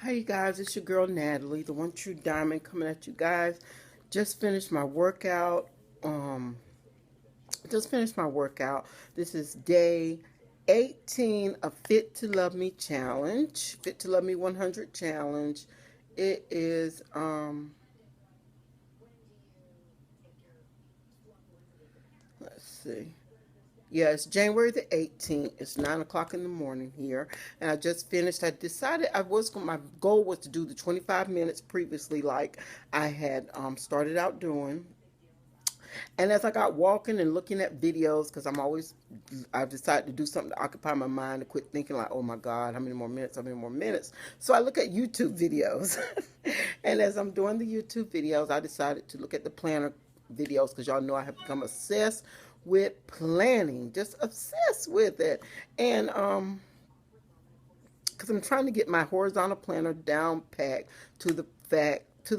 Hi you guys, it's your girl Natalie, the one true diamond, coming at you guys. Just finished my workout. Um just finished my workout. This is day 18 of Fit to Love Me challenge. Fit to Love Me 100 challenge. It is let's see. Yeah, it's January the 18th. It's 9 o'clock in the morning here. And I just finished. I decided my goal was to do the 25 minutes previously, like I had started out doing. And as I got walking and looking at videos, because I've decided to do something to occupy my mind, to quit thinking like, oh my God, how many more minutes? So I look at YouTube videos. And as I'm doing the YouTube videos, I decided to look at the planner videos, because y'all know I have become obsessed with planning, just obsessed with it. And because I'm trying to get my horizontal planner down packed to the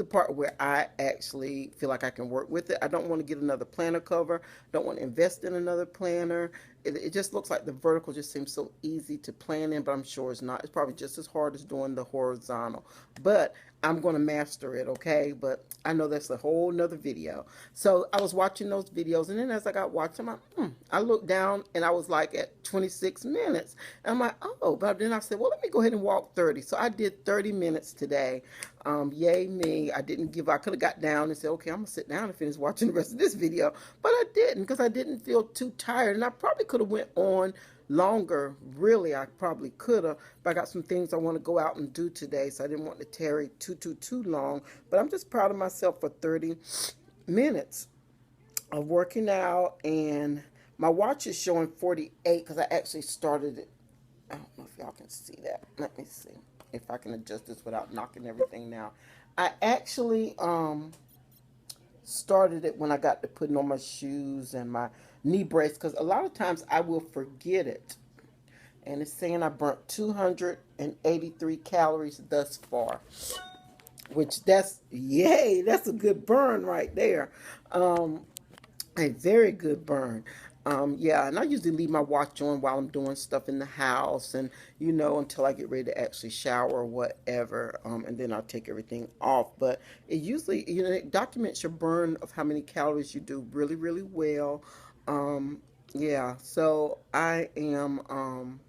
part where I actually feel like I can work with it. I don't want to get another planner cover. Don't want to invest in another planner. It just looks like the vertical just seems so easy to plan in, but I'm sure it's not. It's probably just as hard as doing the horizontal. But I'm going to master it, okay? But I know that's a whole nother video. So I was watching those videos, and then as I got watching them, I looked down, and I was like at 26 minutes. And I'm like, oh, but then I said, well, let me go ahead and walk 30. So I did 30 minutes today. Yay me. I could have got down and said, okay, I'm going to sit down and finish watching the rest of this video. But I didn't, because I didn't feel too tired. And I probably could have went on longer. Really, I probably could have, but I got some things I want to go out and do today, so I didn't want to tarry too long. But I'm just proud of myself for 30 minutes of working out. And my watch is showing 48 because I actually started it. I don't know if y'all can see that. Let me see if I can adjust this without knocking everything down. I actually started it when I got to putting on my shoes and my knee brace, because a lot of times I will forget it. And it's saying I burnt 283 calories thus far, which that's a good burn right there. A very good burn. Yeah, and I usually leave my watch on while I'm doing stuff in the house, and until I get ready to actually shower or whatever, and then I'll take everything off. But it usually, it documents your burn of how many calories you do really, really well. Yeah, so I'm going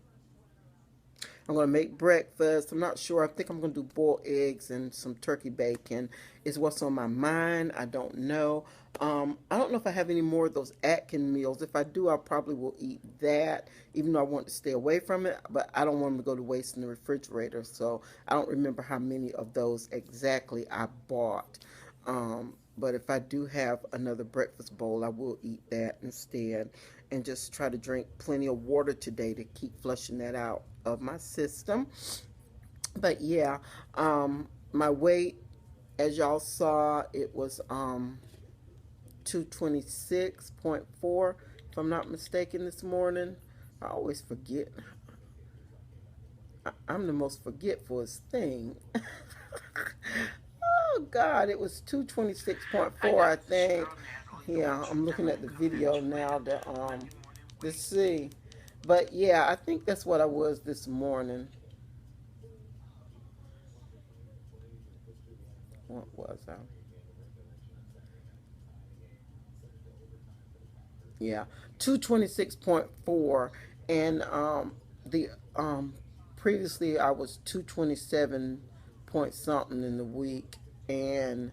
to make breakfast. I'm not sure. I think I'm going to do boiled eggs and some turkey bacon is what's on my mind. I don't know. I don't know if I have any more of those Atkin meals. If I do, I probably will eat that, even though I want to stay away from it. But I don't want them to go to waste in the refrigerator. So I don't remember how many of those exactly I bought. But if I do have another breakfast bowl, I will eat that instead, and just try to drink plenty of water today to keep flushing that out of my system. But yeah, my weight, as y'all saw, it was 226.4, if I'm not mistaken, this morning. I always forget. I'm the most forgetfulest thing. Oh God, it was 226.4, I think. Yeah, I'm looking at the video now to see. But yeah, I think that's what I was this morning. What was I? Yeah, 226.4, and the previously I was 227 point something in the week, and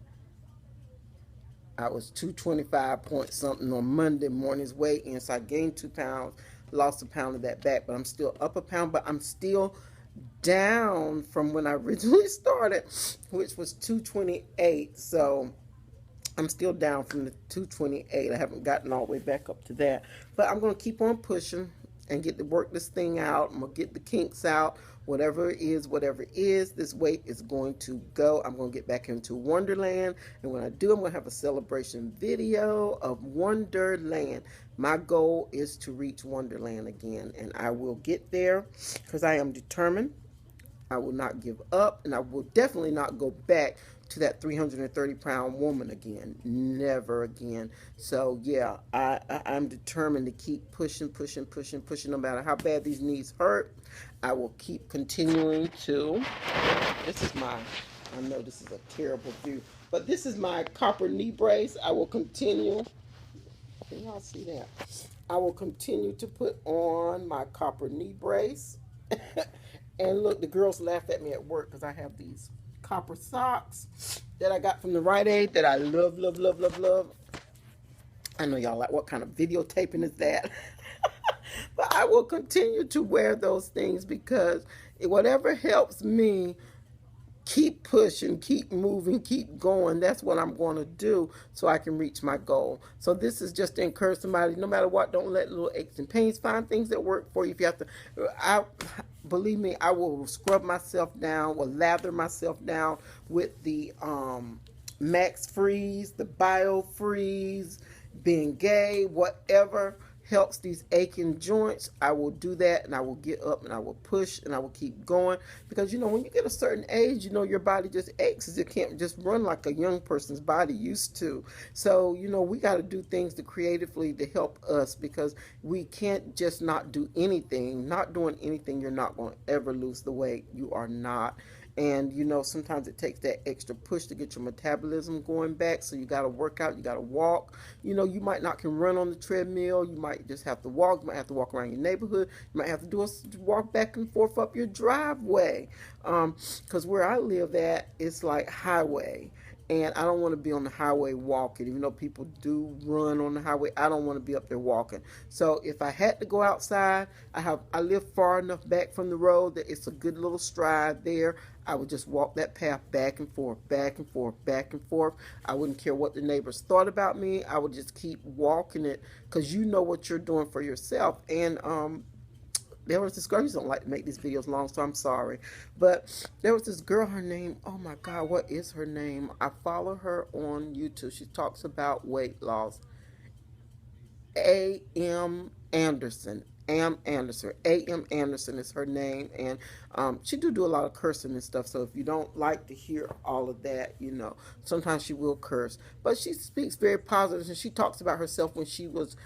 I was 225 point something on Monday morning's weight in. So I gained 2 pounds, lost a pound of that back, but I'm still up a pound, but I'm still down from when I originally started, which was 228. So I'm still down from the 228. I haven't gotten all the way back up to that. But I'm going to keep on pushing and get to work this thing out. I'm going to get the kinks out. Whatever it is, this weight is going to go. I'm going to get back into Wonderland. And when I do, I'm going to have a celebration video of Wonderland. My goal is to reach Wonderland again. And I will get there because I am determined. I will not give up, and I will definitely not go back to that 330-pound woman again. Never again. So yeah, I'm determined to keep pushing, pushing, pushing, pushing. No matter how bad these knees hurt, I will keep continuing to. This is my. I know this is a terrible view, but this is my copper knee brace. I will continue. Can y'all see that? I will continue to put on my copper knee brace. And look, the girls laugh at me at work because I have these copper socks that I got from the Rite Aid that I love, love, love, love, love. I know y'all like, what kind of videotaping is that? But I will continue to wear those things because whatever helps me keep pushing, keep moving, keep going. That's what I'm going to do so I can reach my goal. So this is just to encourage somebody, no matter what, don't let little aches and pains, find things that work for you. If you have to, believe me, I will scrub myself down, will lather myself down with the Max Freeze, the Bio Freeze, being gay, whatever helps these aching joints, I will do that, and I will get up and I will push and I will keep going, because when you get a certain age, your body just aches. It can't just run like a young person's body used to. So we got to do things to creatively to help us, because we can't just not do anything. Not doing anything, you're not going to ever lose the weight. You are not. And sometimes it takes that extra push to get your metabolism going back. So you got to work out, you got to walk. You might not can run on the treadmill. You might just have to walk. You might have to walk around your neighborhood. You might have to do a walk back and forth up your driveway. Because where I live at, it's like highway. And I don't want to be on the highway walking. Even though people do run on the highway, I don't want to be up there walking. So if I had to go outside, I live far enough back from the road that it's a good little stride there. I would just walk that path back and forth, back and forth, back and forth. I wouldn't care what the neighbors thought about me. I would just keep walking it, because you know what you're doing for yourself. And there was this girl, I just don't like to make these videos long, so I'm sorry. But there was this girl, her name, oh my God, what is her name? I follow her on YouTube. She talks about weight loss. A.M. Anderson. A.M. Anderson is her name. And she do a lot of cursing and stuff. So if you don't like to hear all of that, sometimes she will curse. But she speaks very positive, and she talks about herself when she was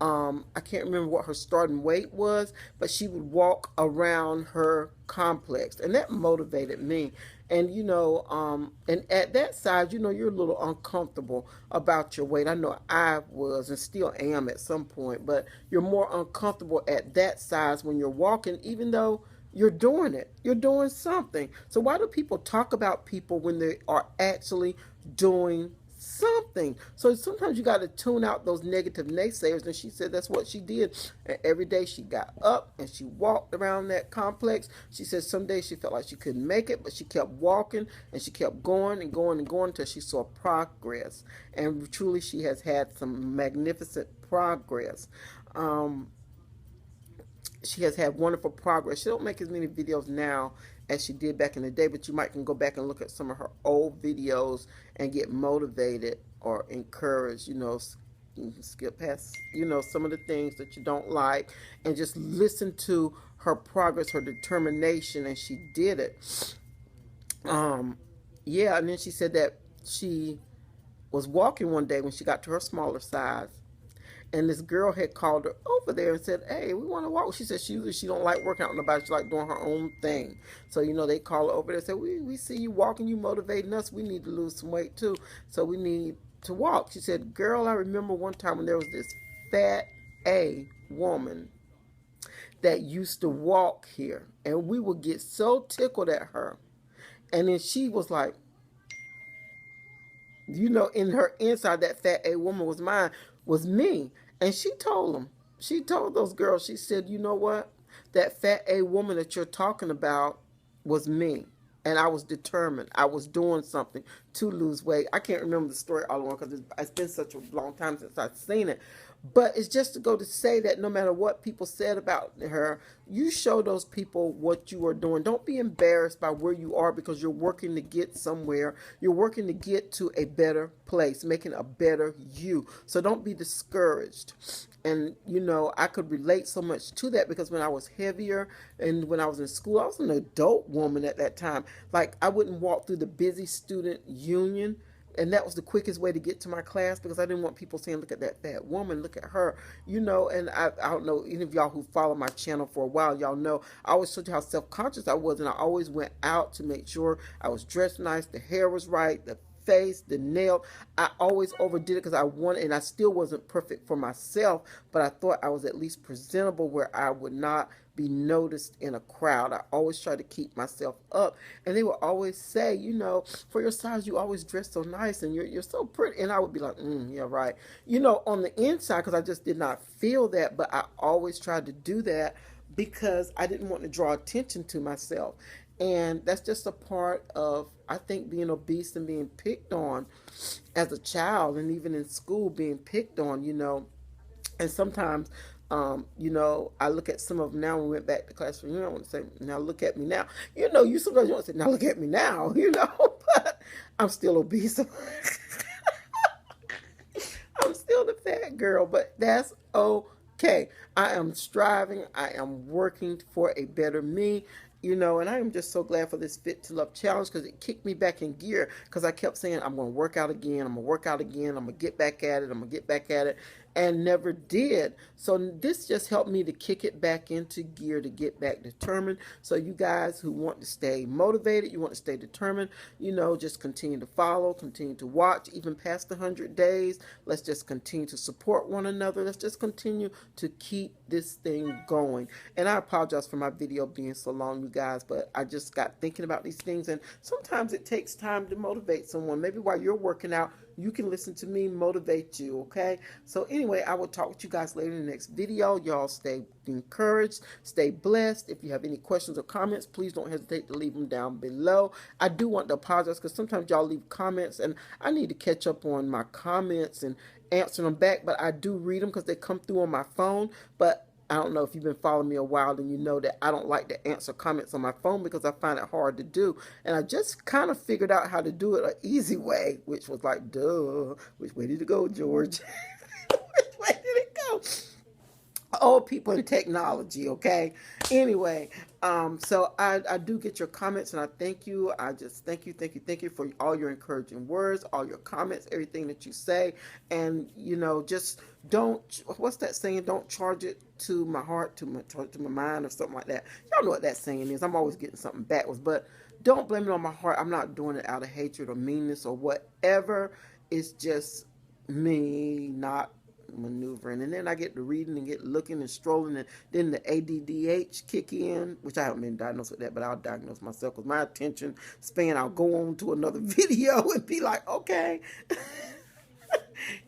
I can't remember what her starting weight was, but she would walk around her complex, and that motivated me. And and at that size, you're a little uncomfortable about your weight. I know I was and still am at some point, but you're more uncomfortable at that size when you're walking, even though you're doing it. You're doing something. So why do people talk about people when they are actually doing something? So sometimes you got to tune out those negative naysayers. And she said that's what she did. And every day she got up and she walked around that complex. She said some days she felt like she couldn't make it, but she kept walking and she kept going and going and going until she saw progress. And truly she has had some magnificent progress. She has had wonderful progress. She don't make as many videos now as she did back in the day, but you might can go back and look at some of her old videos and get motivated or encouraged, skip past, some of the things that you don't like, and just listen to her progress, her determination, and she did it. Yeah, and then she said that she was walking one day when she got to her smaller size, and this girl had called her over there and said, hey, we want to walk. She said she don't like working out with nobody. She like doing her own thing. So, they call her over there and say, we see you walking, you motivating us. We need to lose some weight too. So we need to walk. She said, girl, I remember one time when there was this fat A woman that used to walk here. And we would get so tickled at her. And then she was like, in her inside, that fat A woman was me. And she told them, she told those girls, she said, you know what? That fat A woman that you're talking about was me. And I was determined. I was doing something to lose weight. I can't remember the story all along because it's been such a long time since I've seen it. But it's just to go to say that no matter what people said about her, you show those people what you are doing. Don't be embarrassed by where you are because you're working to get somewhere. You're working to get to a better place, making a better you. So don't be discouraged. And I could relate so much to that because when I was heavier and when I was in school, I was an adult woman at that time. Like, I wouldn't walk through the busy student union, and that was the quickest way to get to my class because I didn't want people saying, look at that fat woman, look at her, and I don't know, any of y'all who follow my channel for a while, y'all know I always showed you how self-conscious I was, and I always went out to make sure I was dressed nice, the hair was right, the face, the nail. I always overdid it because I wanted, and I still wasn't perfect for myself, but I thought I was at least presentable where I would not be noticed in a crowd. I always try to keep myself up, and they would always say, for your size, you always dress so nice, and you're so pretty. And I would be like, yeah, right. On the inside, because I just did not feel that, but I always tried to do that because I didn't want to draw attention to myself. And that's just a part of, I think, being obese and being picked on as a child, and even in school being picked on. And sometimes, I look at some of them now. When we went back to classroom, I want to say, now look at me now. You sometimes you want to say, now look at me now, but I'm still obese. I'm still the fat girl, but that's okay. I am striving. I am working for a better me. And I am just so glad for this Fit to Love challenge because it kicked me back in gear because I kept saying, I'm going to work out again. I'm going to work out again. I'm going to get back at it. I'm going to get back at it. And never did. So this just helped me to kick it back into gear, to get back determined. So you guys who want to stay motivated, you want to stay determined, just continue to follow, continue to watch, even past the 100 days. Let's just continue to support one another. Let's just continue to keep this thing going. And I apologize for my video being so long, you guys, but I just got thinking about these things. And sometimes it takes time to motivate someone. Maybe while you're working out, you can listen to me motivate you, okay? So anyway, I will talk with you guys later in the next video. Y'all stay encouraged, stay blessed. If you have any questions or comments, please don't hesitate to leave them down below. I do want to apologize because sometimes y'all leave comments, and I need to catch up on my comments and answer them back, but I do read them because they come through on my phone. But I don't know if you've been following me a while, then you know that I don't like to answer comments on my phone because I find it hard to do. And I just kind of figured out how to do it an easy way, which was like, duh, which way did it go, George? Which way did it go? Old people in technology, okay? Anyway, so I do get your comments, and I thank you. I just thank you for all your encouraging words, all your comments, everything that you say. And just don't, what's that saying, don't charge it to my heart, charge it to my mind, or something like that. Y'all know what that saying is. I'm always getting something backwards, but don't blame it on my heart. I'm not doing it out of hatred or meanness or whatever. It's just me not maneuvering. And then I get to reading and get looking and strolling, and then the ADDH kick in, which I haven't been diagnosed with that, but I'll diagnose myself because my attention span, I'll go on to another video and be like, okay.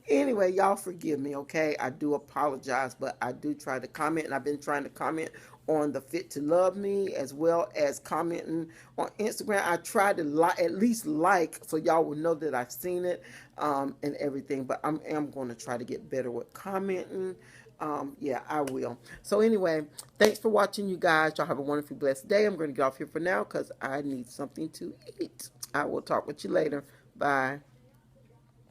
Anyway, y'all forgive me, okay? I do apologize, but I do try to comment, and I've been trying to comment on the Fit to Love Me, as well as commenting on Instagram. I try to at least so y'all will know that I've seen it, and everything. But I am going to try to get better with commenting. Yeah, I will. So anyway, thanks for watching, you guys. Y'all have a wonderful, blessed day. I'm going to get off here for now because I need something to eat. I will talk with you later. Bye.